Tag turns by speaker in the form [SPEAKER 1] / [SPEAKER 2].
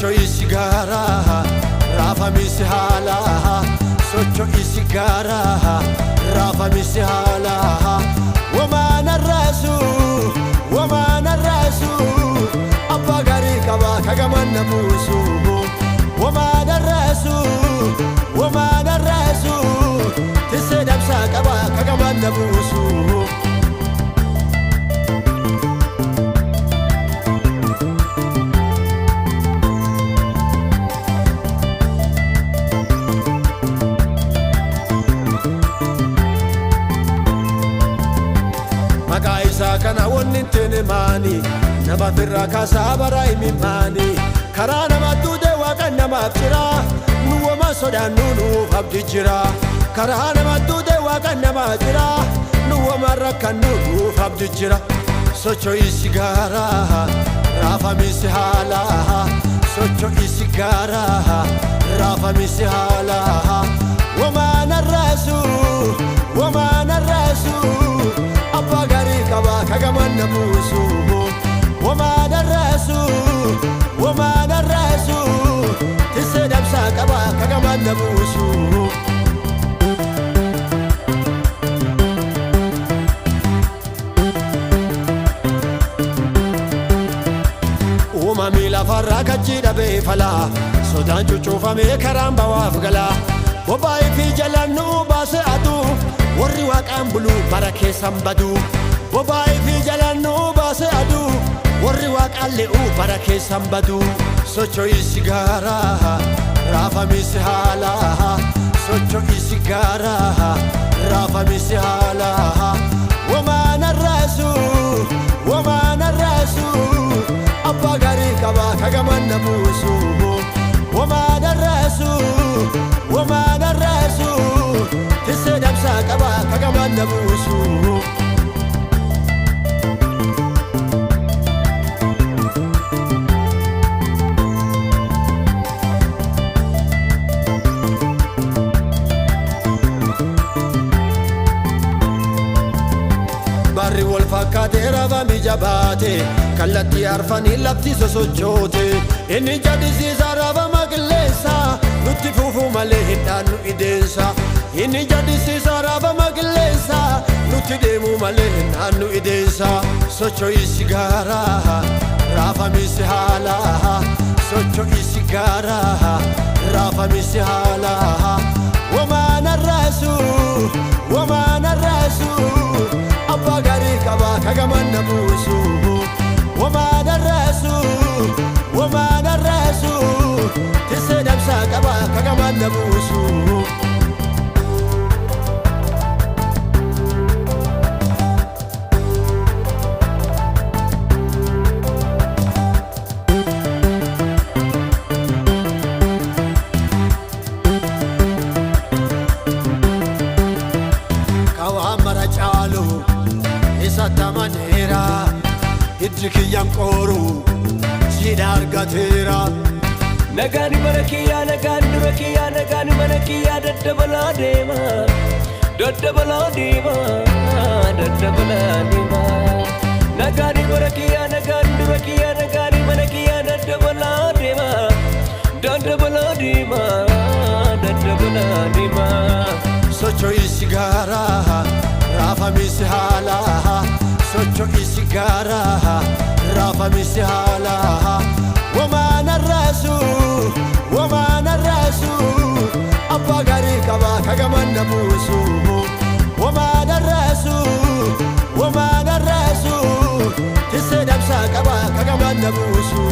[SPEAKER 1] socho'i sigara rafami sihala socho'i sigara rafami sihala wamana rasu abba gari kaba kagamanna busu wamana rasu tisedam sa kaba kagamanna busu Magaisa kana wonnin tene mani nama firra kasabara imimani karana matude wakana mafira nuwa masoda nunu abdi jira karana matude wakana mafira nuwa maraka nunu abdi jira socho'i sigara rafami sihala socho'i sigara rafami sihala wamana rasu abba gari kaba kagamanna busu wamana rasu tisedam sa kaba kagamanna busu umami lafarra kachida befala sodan chuchufame karamba wafgala bobai fi jalannu base adu warri waqan bulu barake sambadu bobai fi jalannu base adu warri waqan leu barake sambadu socho'i sigara rafami sihala socho'i sigara rafami sihala wamana rasu abba gari kaba kagamanna busu wamana rasu tisedam sa kaba kagamanna busu barri wal fakkate rafami jabate kallatti arfani lafti sosochote inni jadisiisa rafama qilleensa nutti fufu malee hidhaannu ideensa inni jadisiisa rafama qilleensa nutti deemu malee hidhaannu ideensa socho'i sigara rafami sihala socho'i sigara rafami sihala wamana rasu abba gari kaba kagamanna busu wamana rasu tisedam sa kaba kagamanna busu kawamara chalu isatamanera hidrikiyam qoru sidar gatera nagani barakiya nagani durakiya nagani manakiya daddabala dema nagani barakiya nagani durakiya nagani manakiya daddabala dema socho'i sigara rafami sihala socho'i sigara rafami sihala wamana rasu abba gari kaba kagamanna busu wamana rasu tisedam sa kaba kagamanna busu